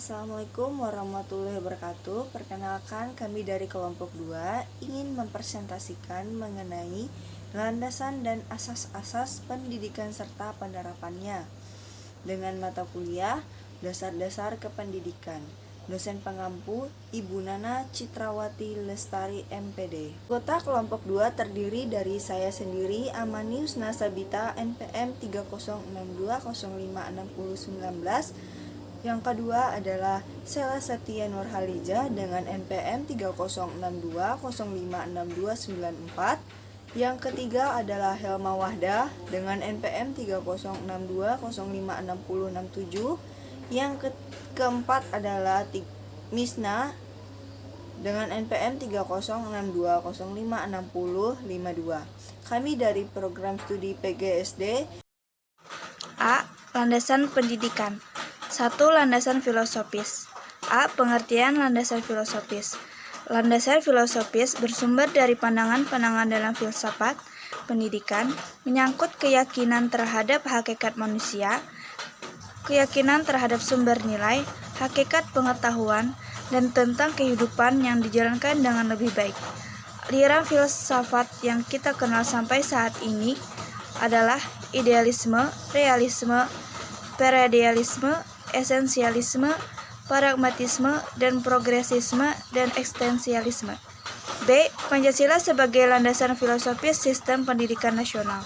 Assalamualaikum warahmatullahi wabarakatuh. Perkenalkan, kami dari kelompok 2 ingin mempresentasikan mengenai landasan dan asas-asas pendidikan serta penerapannya dengan mata kuliah Dasar-dasar Kependidikan. Dosen pengampu Ibu Nana Citrawati Lestari MPD. Anggota kelompok 2 terdiri dari saya sendiri, Amanius Nasabita, NPM 3062056019. Yang kedua adalah Sela Setia Nurhaliza dengan NPM 3062056294. Yang ketiga adalah Helma Wahdah dengan NPM 3062056067. Yang keempat adalah Misna dengan NPM 3062056052. Kami dari program studi PGSD. A. Landasan pendidikan. 1. Landasan filosofis. A. Pengertian landasan filosofis. Landasan filosofis bersumber dari pandangan-pandangan dalam filsafat pendidikan, menyangkut keyakinan terhadap hakikat manusia, keyakinan terhadap sumber nilai, hakikat pengetahuan, dan tentang kehidupan yang dijalankan dengan lebih baik. Aliran filsafat yang kita kenal sampai saat ini adalah idealisme, realisme, periodialisme, esensialisme, pragmatisme, dan progresisme, dan eksistensialisme. B. Pancasila sebagai landasan filosofis sistem pendidikan nasional.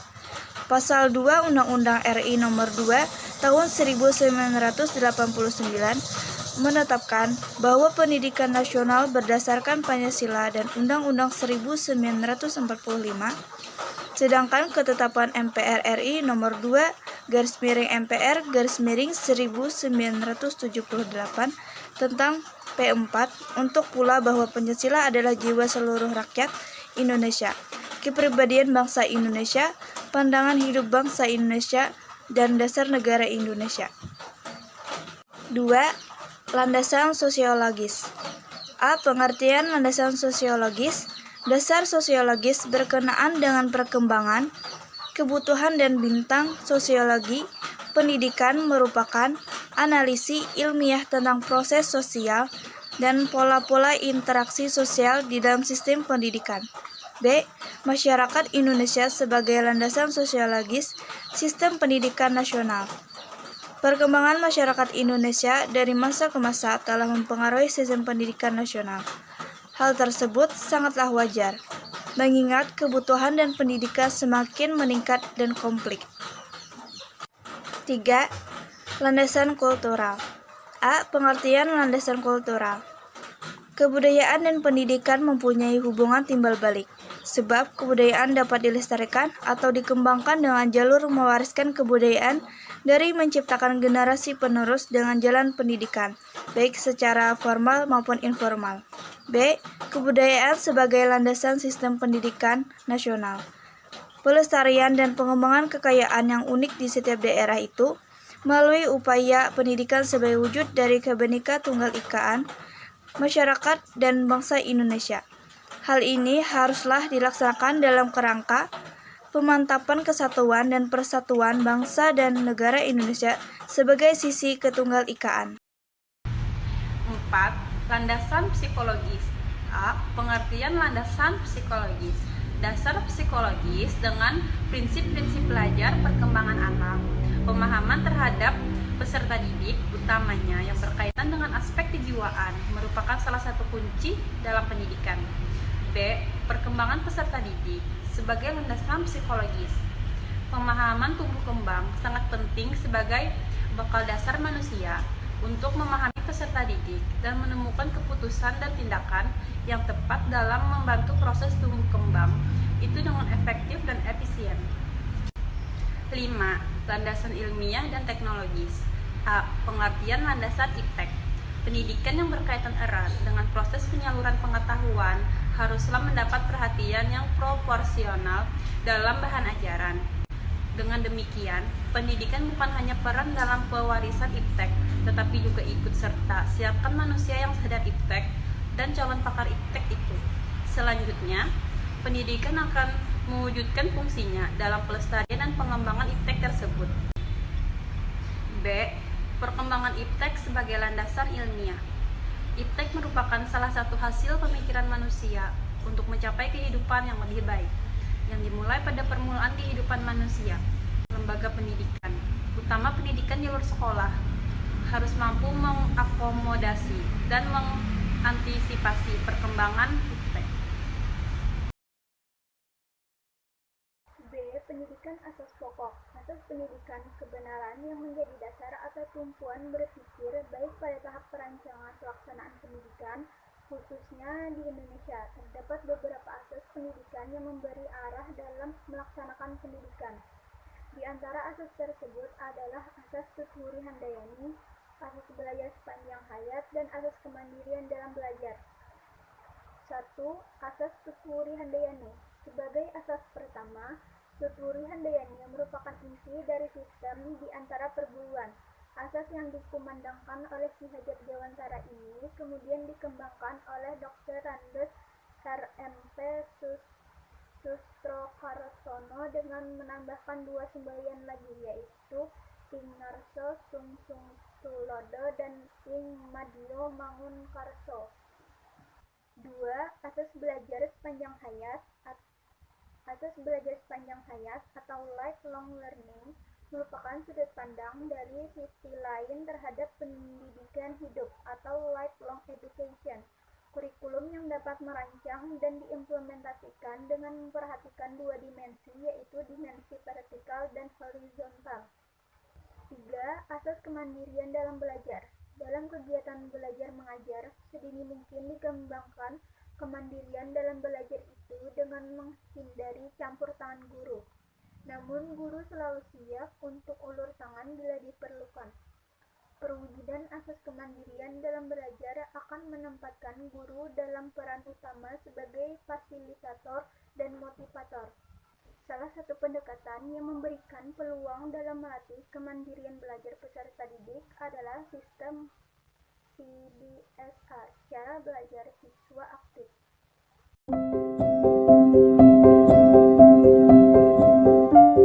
Pasal 2 Undang-Undang RI Nomor 2 Tahun 1989 menetapkan bahwa pendidikan nasional berdasarkan Pancasila dan Undang-Undang 1945, sedangkan ketetapan MPR RI Nomor 2/MPR/1978 tentang P4 untuk pula bahwa Pancasila adalah jiwa seluruh rakyat Indonesia, kepribadian bangsa Indonesia, pandangan hidup bangsa Indonesia, dan dasar negara Indonesia. 2. Landasan sosiologis. A. Pengertian landasan sosiologis. Dasar sosiologis berkenaan dengan perkembangan, kebutuhan dan bintang sosiologi pendidikan merupakan analisis ilmiah tentang proses sosial dan pola-pola interaksi sosial di dalam sistem pendidikan. B. Masyarakat Indonesia sebagai landasan sosiologis sistem pendidikan nasional. Perkembangan masyarakat Indonesia dari masa ke masa telah mempengaruhi sistem pendidikan nasional. Hal tersebut sangatlah wajar, mengingat kebutuhan dan pendidikan semakin meningkat dan kompleks. 3. Landasan kultural. A. Pengertian landasan kultural. Kebudayaan dan pendidikan mempunyai hubungan timbal balik, sebab kebudayaan dapat dilestarikan atau dikembangkan dengan jalur mewariskan kebudayaan dari menciptakan generasi penerus dengan jalan pendidikan, baik secara formal maupun informal. B. Kebudayaan sebagai landasan sistem pendidikan nasional. Pelestarian dan pengembangan kekayaan yang unik di setiap daerah itu melalui upaya pendidikan sebagai wujud dari Bhinneka Tunggal Ika masyarakat dan bangsa Indonesia. Hal ini haruslah dilaksanakan dalam kerangka pemantapan kesatuan dan persatuan bangsa dan negara Indonesia sebagai sisi ketunggal ikaan. 4. Landasan psikologis. A. Pengertian landasan psikologis. Dasar psikologis dengan prinsip-prinsip belajar perkembangan anak, pemahaman terhadap peserta didik, utamanya yang berkaitan dengan aspek kejiwaan, merupakan salah satu kunci dalam pendidikan. B. Perkembangan peserta didik sebagai landasan psikologis. Pemahaman tumbuh kembang sangat penting sebagai bekal dasar manusia untuk memahami peserta didik dan menemukan keputusan dan tindakan yang tepat dalam membantu proses tumbuh kembang itu dengan efektif dan efisien. 5. Landasan ilmiah dan teknologis. A. Pengertian landasan iptek. Pendidikan yang berkaitan erat dengan proses penyaluran pengetahuan haruslah mendapat perhatian yang proporsional dalam bahan ajaran. Dengan demikian, pendidikan bukan hanya peran dalam pewarisan iptek, tetapi juga ikut serta siapkan manusia yang sadar iptek dan calon pakar iptek itu. Selanjutnya, pendidikan akan mewujudkan fungsinya dalam pelestarian dan pengembangan iptek tersebut. B. Perkembangan iptek sebagai landasan ilmiah. Iptek merupakan salah satu hasil pemikiran manusia untuk mencapai kehidupan yang lebih baik, yang dimulai pada permulaan kehidupan manusia. Lembaga pendidikan, utama pendidikan jalur sekolah, harus mampu mengakomodasi dan mengantisipasi perkembangan iptek. B. Pendidikan asas pokok. Asas pendidikan kebenaran yang menjadi dasar atau tumpuan berpikir baik pada tahap perancangan pelaksanaan pendidikan, khususnya di Indonesia. Terdapat beberapa asas pendidikan yang memberi arah dalam melaksanakan pendidikan. Di antara asas tersebut adalah asas Tutwuri Handayani, asas belajar sepanjang hayat, dan asas kemandirian dalam belajar. 1. Asas Tutwuri Handayani. Sebagai asas pertama, Tutwuri Handayani merupakan inti dari sistem di antara perguruan. Asas yang dikumandangkan oleh Ki Hajat Dewantara ini kemudian dikembangkan oleh Dr. Randes RMP Sustrokarsono dengan menambahkan 2 semboyan lagi, yaitu Ing Narso Sungsung Tulodo dan Ing Madyo Mangunkarso. 2. Asas belajar sepanjang hayat. Asas belajar sepanjang hayat atau lifelong learning merupakan sudut pandang dari sisi lain terhadap pendidikan hidup atau lifelong education, kurikulum yang dapat merancang dan diimplementasikan dengan memperhatikan 2 dimensi, yaitu dimensi vertikal dan horizontal. 3. Asas kemandirian dalam belajar. Dalam kegiatan belajar mengajar, sedini mungkin dikembangkan kemandirian dalam belajar itu dengan menghindari campur tangan guru. Namun guru selalu siap untuk ulur tangan bila diperlukan. Perwujudan asas kemandirian dalam belajar akan menempatkan guru dalam peran utama sebagai fasilitator dan motivator. Salah satu pendekatan yang memberikan peluang dalam melatih kemandirian belajar peserta didik adalah sistem CBSR, cara belajar siswa